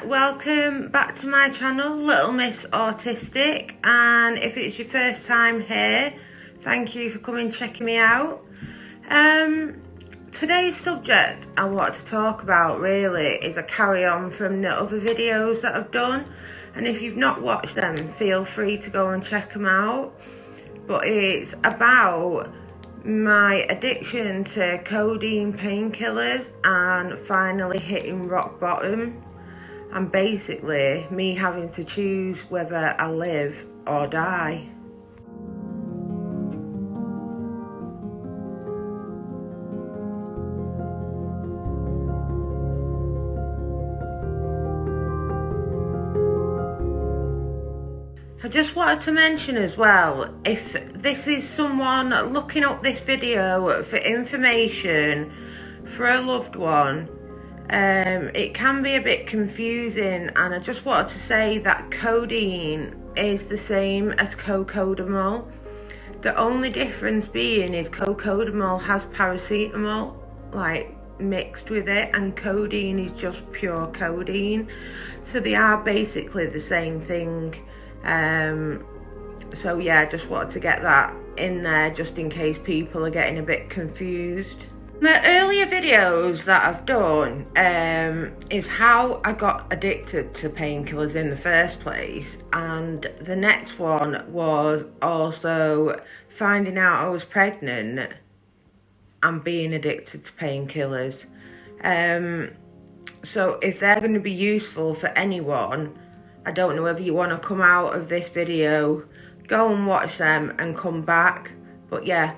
welcome back to my channel, Little Miss Autistic, and if it's your first time here, thank you for coming checking me out. Today's subject I want to talk about really is a carry on from the other videos that I've done, and if you've not watched them, feel free to go and check them out. But it's about my addiction to codeine painkillers and finally hitting rock bottom, and basically me having to choose whether I live or die. I just wanted to mention as well, if this is someone looking up this video for information for a loved one, it can be a bit confusing, and I just wanted to say that codeine is the same as cocodamol. The only difference being is cocodamol has paracetamol mixed with it, and codeine is just pure codeine, so they are basically the same thing. So yeah, just wanted to get that in there just in case people are getting a bit confused. The earlier videos that I've done is how I got addicted to painkillers in the first place, and the next one was also finding out I was pregnant and being addicted to painkillers. So if they're going to be useful for anyone, I don't know whether you want to come out of this video, go and watch them and come back. But yeah,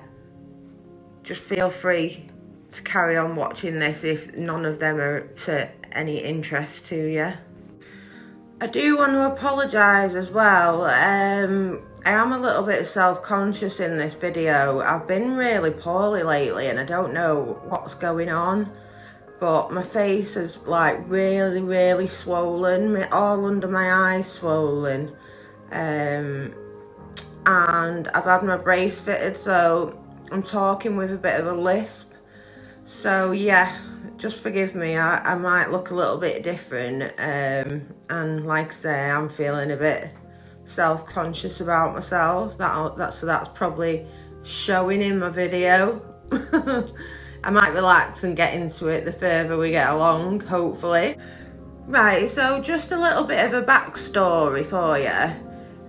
just feel free to carry on watching this if none of them are to any interest to you. I do want to apologise as well. I am a little bit self-conscious in this video. I've been really poorly lately and I don't know what's going on. But my face is really swollen, all under my eyes swollen, and I've had my brace fitted, so I'm talking with a bit of a lisp. So yeah, just forgive me, I might look a little bit different, and like I say, I'm feeling a bit self-conscious about myself. That's probably showing in my video. I might relax and get into it the further we get along, hopefully. Right, so just a little bit of a backstory for you.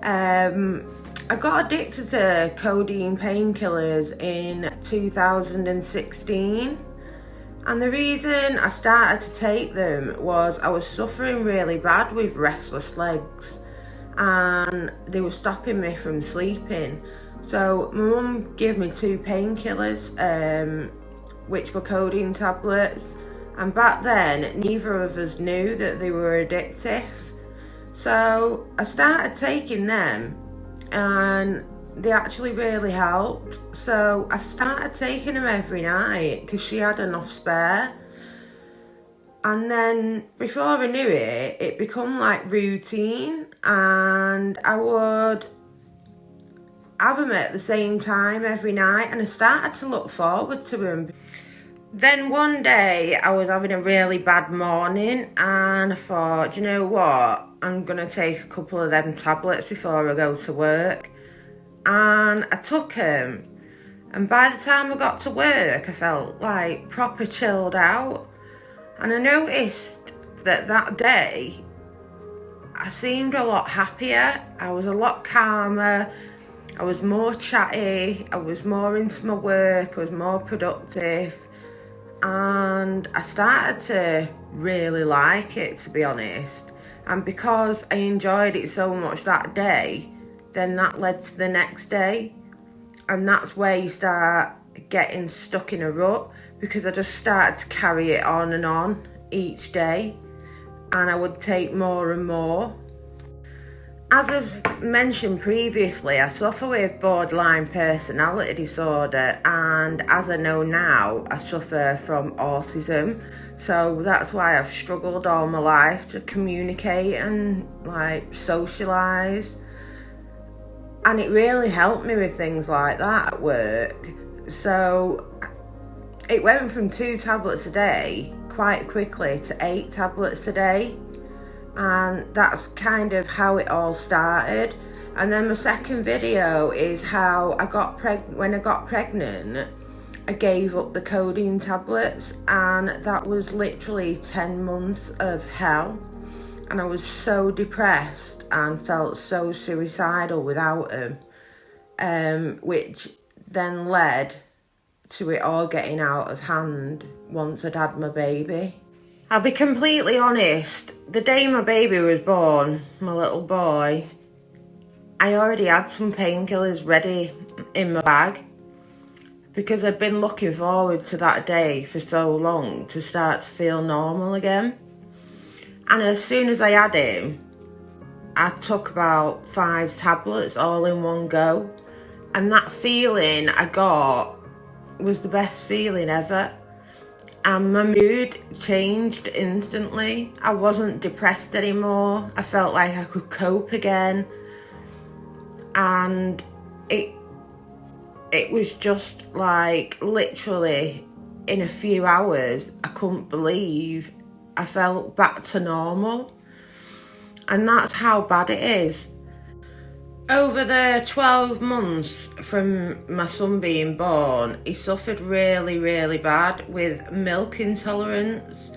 I got addicted to codeine painkillers in 2016. And the reason I started to take them was I was suffering really bad with restless legs, and they were stopping me from sleeping. So my mum gave me 2 painkillers, which were codeine tablets, and back then neither of us knew that they were addictive. So I started taking them and they actually really helped. So I started taking them every night because she had enough spare, and then before I knew it, it become like routine, and I would have them at the same time every night, and I started to look forward to them. Then one day I was having a really bad morning and I thought, you know what, I'm going to take a couple of them tablets before I go to work. And I took them, and by the time I got to work I felt like proper chilled out, and I noticed that day I seemed a lot happier, I was a lot calmer, I was more chatty, I was more into my work, I was more productive. And I started to really like it, to be honest. And because I enjoyed it so much that day, then that led to the next day. And that's where you start getting stuck in a rut, because I just started to carry it on and on each day. And I would take more and more. As I've mentioned previously, I suffer with borderline personality disorder, and as I know now, I suffer from autism. So that's why I've struggled all my life to communicate and socialise. And it really helped me with things like that at work. So it went from 2 tablets a day quite quickly to 8 tablets a day. And that's kind of how it all started. And then my second video is how I got when I got pregnant, I gave up the codeine tablets, and that was literally 10 months of hell. And I was so depressed and felt so suicidal without them, which then led to it all getting out of hand once I'd had my baby. I'll be completely honest, the day my baby was born, my little boy, I already had some painkillers ready in my bag because I'd been looking forward to that day for so long to start to feel normal again. And as soon as I had him, I took about 5 tablets all in one go. And that feeling I got was the best feeling ever. And my mood changed instantly. I wasn't depressed anymore. I felt like I could cope again. And it was just like literally in a few hours, I couldn't believe I felt back to normal. And that's how bad it is. Over the 12 months from my son being born, he suffered really, really bad with milk intolerance.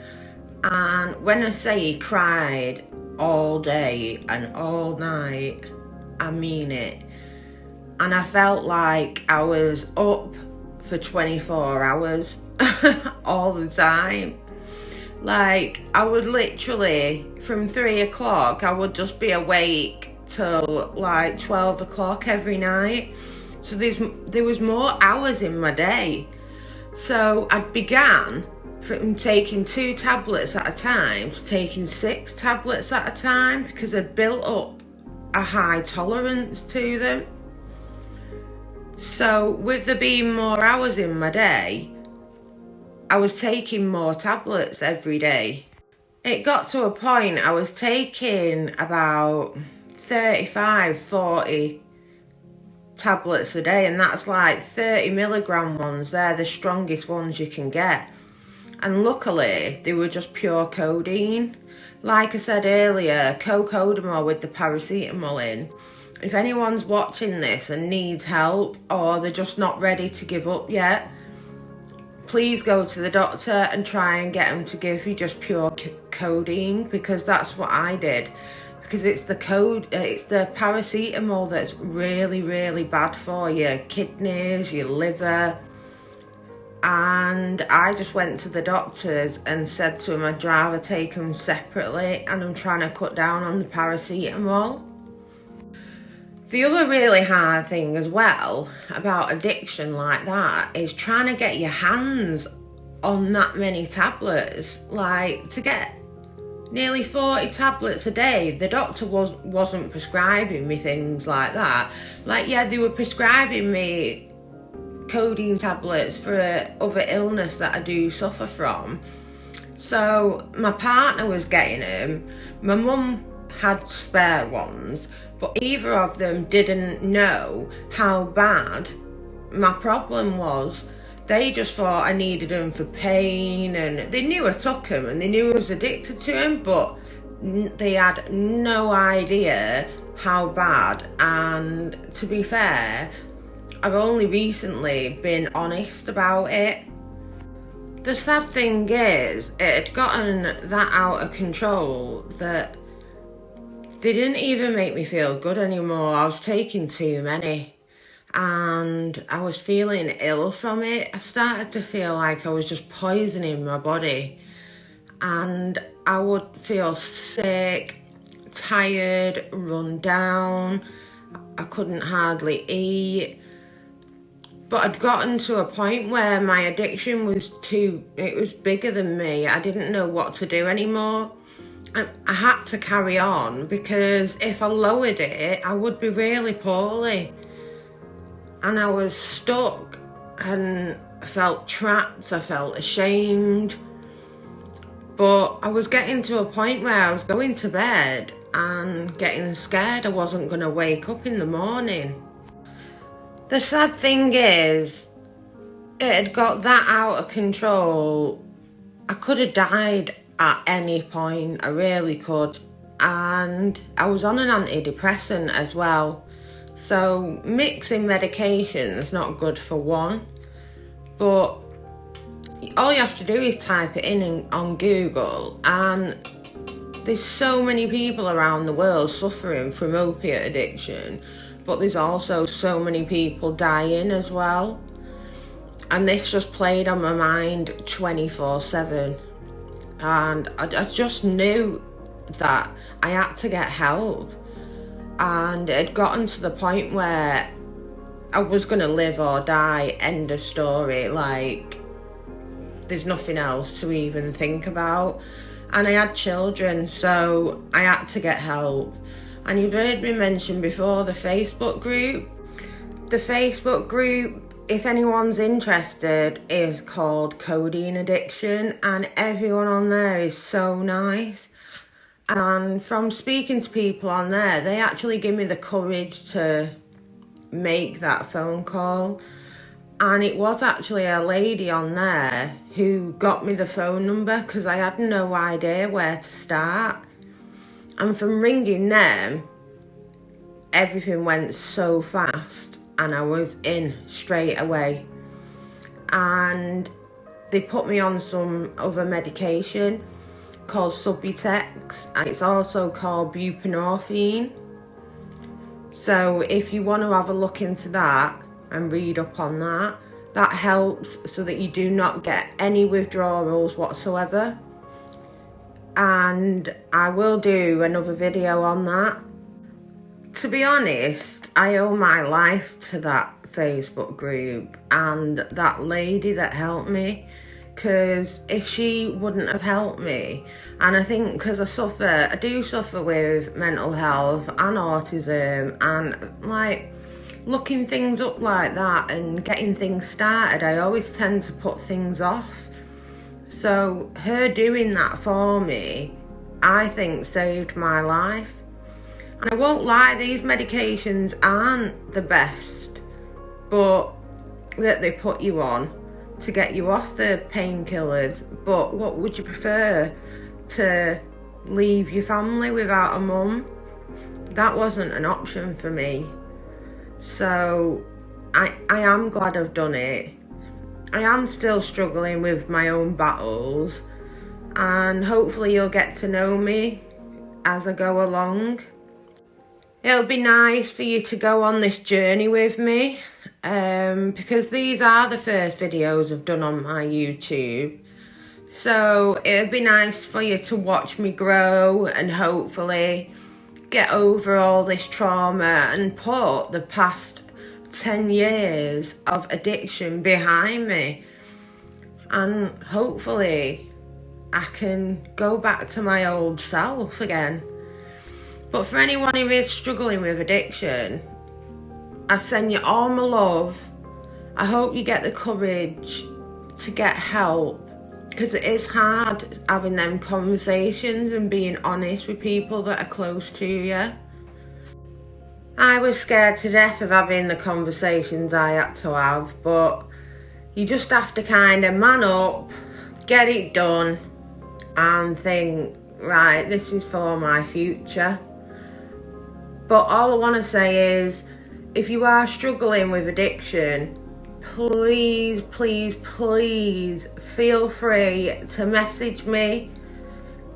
And when I say he cried all day and all night, I mean it. And I felt like I was up for 24 hours all the time. Like, I would literally, from 3 o'clock, I would just be awake till like 12 o'clock every night. So there was more hours in my day. So I began from taking 2 tablets at a time to taking 6 tablets at a time because I'd built up a high tolerance to them. So with there being more hours in my day, I was taking more tablets every day. It got to a point I was taking about 35, 40 tablets a day, and that's like 30 milligram ones. They're the strongest ones you can get. And luckily, they were just pure codeine. Like I said earlier, cocodamol with the paracetamol in. If anyone's watching this and needs help, or they're just not ready to give up yet, please go to the doctor and try and get them to give you just pure codeine, because that's what I did. Because it's the paracetamol that's really, really bad for your kidneys, your liver. And I just went to the doctors and said to them I'd rather take them separately, and I'm trying to cut down on the paracetamol. The other really hard thing as well about addiction like that is trying to get your hands on that many tablets. Like, to get nearly 40 tablets a day, the doctor wasn't prescribing me things like that. Like, yeah, they were prescribing me codeine tablets for other illness that I do suffer from. So my partner was getting them. My mum had spare ones, but either of them didn't know how bad my problem was. They just thought I needed them for pain, and they knew I took them and they knew I was addicted to them, but they had no idea how bad. And to be fair, I've only recently been honest about it. The sad thing is, it had gotten that out of control that they didn't even make me feel good anymore. I was taking too many and I was feeling ill from it. I started to feel like I was just poisoning my body, and I would feel sick, tired, run down. I couldn't hardly eat. But I'd gotten to a point where my addiction was it was bigger than me. I didn't know what to do anymore. I had to carry on, because if I lowered it, I would be really poorly. And I was stuck and I felt trapped, I felt ashamed. But I was getting to a point where I was going to bed and getting scared I wasn't going to wake up in the morning. The sad thing is, it had got that out of control. I could have died at any point, I really could. and I was on an antidepressant as well. So mixing medication's not good for one, but all you have to do is type it in on Google, and there's so many people around the world suffering from opiate addiction, but there's also so many people dying as well. And this just played on my mind 24/7. And I just knew that I had to get help. And it had gotten to the point where I was going to live or die, end of story. Like, there's nothing else to even think about. And I had children, so I had to get help. And you've heard me mention before the Facebook group. The Facebook group, if anyone's interested, is called Codeine Addiction, and everyone on there is so nice. And from speaking to people on there, they actually give me the courage to make that phone call. And it was actually a lady on there who got me the phone number, because I had no idea where to start. And from ringing them, everything went so fast and I was in straight away. And they put me on some other medication called Subutex, and it's also called buprenorphine. So if you want to have a look into that and read up on that, that helps so that you do not get any withdrawals whatsoever. And I will do another video on that. To be honest, I owe my life to that Facebook group and that lady that helped me, because if she wouldn't have helped me, and I think because I do suffer with mental health and autism, and like looking things up like that and getting things started, I always tend to put things off. So her doing that for me, I think, saved my life. And I won't lie, these medications aren't the best, but that they put you on to get you off the painkillers. But what would you prefer? To leave your family without a mum? That wasn't an option for me. So I am glad I've done it. I am still struggling with my own battles, and hopefully you'll get to know me as I go along. It'll be nice for you to go on this journey with me, because these are the first videos I've done on my YouTube. So it'll be nice for you to watch me grow and hopefully get over all this trauma and put the past 10 years of addiction behind me. And hopefully I can go back to my old self again. But for anyone who is struggling with addiction, I send you all my love. I hope you get the courage to get help, because it is hard having them conversations and being honest with people that are close to you. I was scared to death of having the conversations I had to have, but you just have to kind of man up, get it done, and think, right, this is for my future. But all I want to say is, if you are struggling with addiction, please, please, please feel free to message me,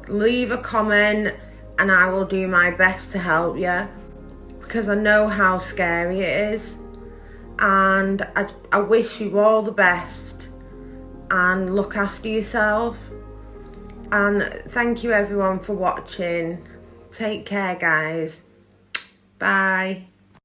leave a comment, and I will do my best to help you, because I know how scary it is. And I wish you all the best, and look after yourself. And thank you everyone for watching. Take care, guys. Bye.